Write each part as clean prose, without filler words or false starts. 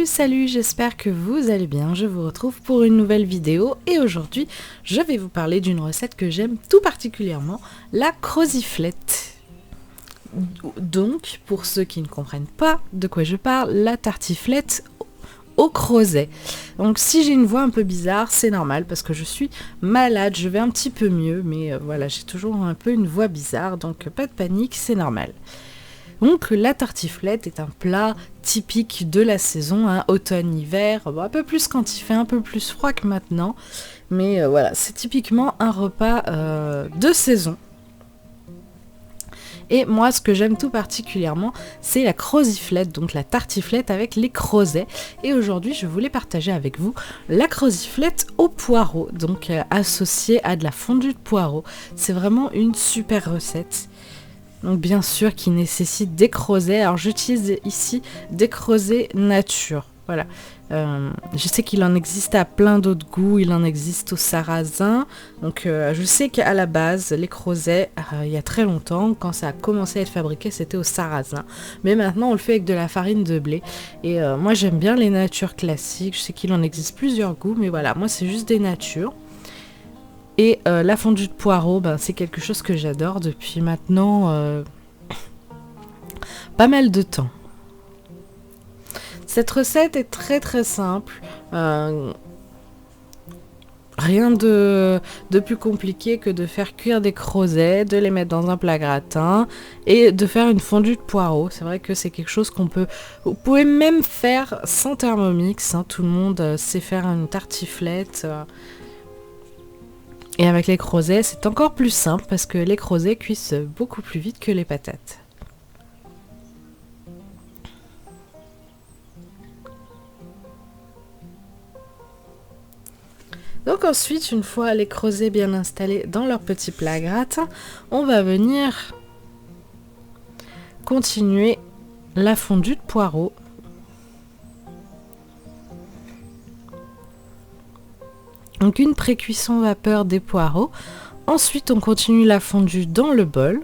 Salut, j'espère que vous allez bien. Je vous retrouve pour une nouvelle vidéo et aujourd'hui, je vais vous parler d'une recette que j'aime tout particulièrement, la croziflette. Donc, pour ceux qui ne comprennent pas de quoi je parle, la tartiflette au crozet. Donc si j'ai une voix un peu bizarre, c'est normal parce que je suis malade, je vais un petit peu mieux, mais voilà, j'ai toujours un peu une voix bizarre, donc pas de panique, c'est normal. Donc la tartiflette est un plat typique de la saison, hein, automne-hiver, bon, un peu plus quand il fait un peu plus froid que maintenant, mais voilà, c'est typiquement un repas de saison. Et moi, ce que j'aime tout particulièrement, c'est la croziflette, donc la tartiflette avec les crozets. Et aujourd'hui, je voulais partager avec vous la croziflette au poireau, donc associée à de la fondue de poireau. C'est vraiment une super recette. Donc bien sûr qui nécessite des crozets. Alors j'utilise ici des crozets nature. Voilà. Je sais qu'il en existe à plein d'autres goûts. Il en existe au sarrasin. Donc je sais qu'à la base, les crozets, il y a très longtemps, quand ça a commencé à être fabriqué, c'était au sarrasin. Mais maintenant, on le fait avec de la farine de blé. Et moi, j'aime bien les natures classiques. Je sais qu'il en existe plusieurs goûts. Mais voilà, moi, c'est juste des natures. Et la fondue de poireau, c'est quelque chose que j'adore depuis maintenant pas mal de temps. Cette recette est très très simple. Rien de plus compliqué que de faire cuire des crozets, de les mettre dans un plat gratin et de faire une fondue de poireau. C'est vrai que c'est quelque chose vous pouvez même faire sans Thermomix. Hein. Tout le monde sait faire une tartiflette. Et avec les crozets, c'est encore plus simple parce que les crozets cuisent beaucoup plus vite que les patates. Donc ensuite, une fois les crozets bien installés dans leur petit plat gratin, on va venir continuer la fondue de poireau. Donc une pré-cuisson vapeur des poireaux. Ensuite, on continue la fondue dans le bol,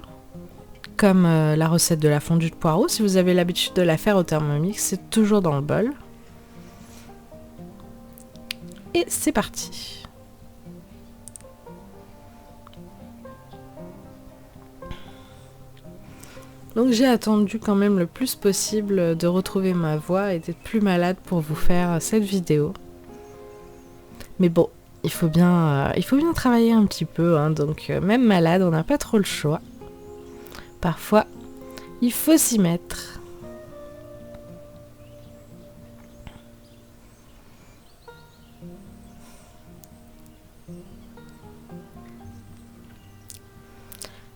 comme la recette de la fondue de poireaux. Si vous avez l'habitude de la faire au Thermomix, c'est toujours dans le bol. Et c'est parti. Donc j'ai attendu quand même le plus possible de retrouver ma voix et d'être plus malade pour vous faire cette vidéo. Mais bon, il faut bien travailler un petit peu, hein, donc même malade, on n'a pas trop le choix. Parfois, il faut s'y mettre.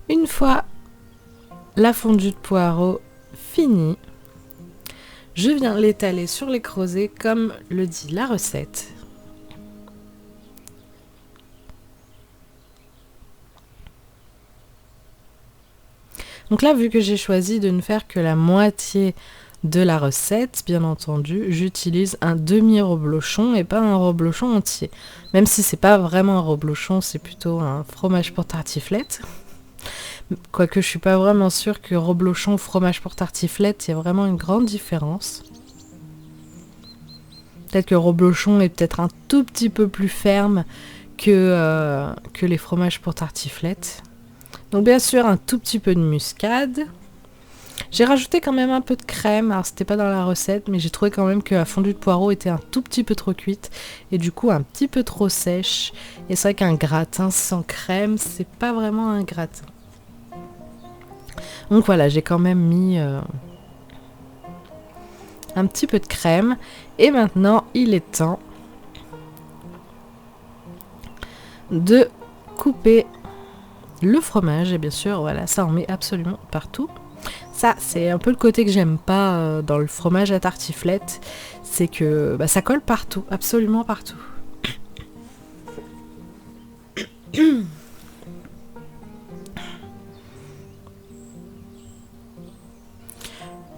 Une fois la fondue de poireau finie, je viens l'étaler sur les crozets comme le dit la recette. Donc là, vu que j'ai choisi de ne faire que la moitié de la recette, bien entendu, j'utilise un demi-reblochon et pas un reblochon entier. Même si c'est pas vraiment un reblochon, c'est plutôt un fromage pour tartiflette. Quoique je suis pas vraiment sûre que reblochon ou fromage pour tartiflette, il y a vraiment une grande différence. Peut-être que reblochon est peut-être un tout petit peu plus ferme que les fromages pour tartiflette. Donc bien sûr un tout petit peu de muscade. J'ai rajouté quand même un peu de crème, alors c'était pas dans la recette, mais j'ai trouvé quand même que la fondue de poireau était un tout petit peu trop cuite et du coup un petit peu trop sèche. Et c'est vrai qu'un gratin sans crème, c'est pas vraiment un gratin. Donc voilà, j'ai quand même mis un petit peu de crème. Et maintenant, il est temps de couper le fromage. Et bien sûr, voilà, ça en met absolument partout. Ça, c'est un peu le côté que j'aime pas dans le fromage à tartiflette. C'est que ça colle partout, absolument partout.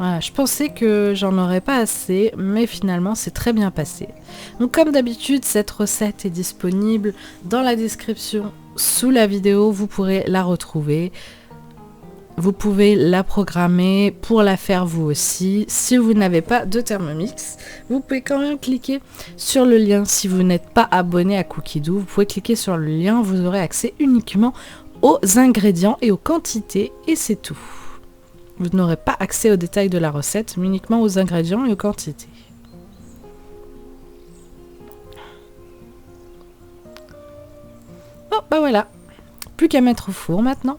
Voilà, je pensais que j'en aurais pas assez, mais finalement c'est très bien passé. Donc comme d'habitude, cette recette est disponible dans la description sous la vidéo, vous pourrez la retrouver. vous pouvez la programmer pour la faire vous aussi. Si vous n'avez pas de Thermomix, vous pouvez quand même cliquer sur le lien. Si vous n'êtes pas abonné à Cookidoo, vous pouvez cliquer sur le lien, vous aurez accès uniquement aux ingrédients et aux quantités et c'est tout. Vous n'aurez pas accès aux détails de la recette, mais uniquement aux ingrédients et aux quantités. Bon, bah voilà. Plus qu'à mettre au four maintenant.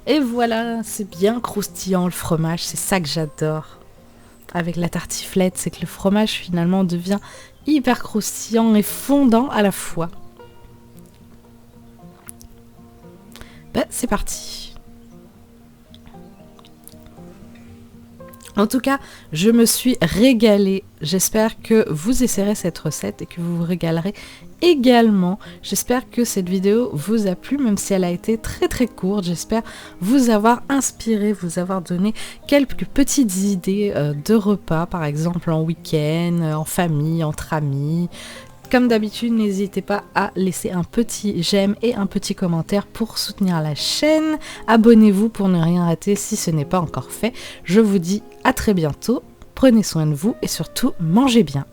Et voilà, c'est bien croustillant le fromage, c'est ça que j'adore. Avec la tartiflette, c'est que le fromage finalement devient hyper croustillant et fondant à la fois. Ben, c'est parti. En tout cas, je me suis régalée. J'espère que vous essayerez cette recette et que vous vous régalerez également. J'espère que cette vidéo vous a plu, même si elle a été très très courte. J'espère vous avoir inspiré, vous avoir donné quelques petites idées de repas, par exemple en week-end, en famille, entre amis. Comme d'habitude, n'hésitez pas à laisser un petit j'aime et un petit commentaire pour soutenir la chaîne. Abonnez-vous pour ne rien rater si ce n'est pas encore fait. Je vous dis à très bientôt, prenez soin de vous et surtout mangez bien.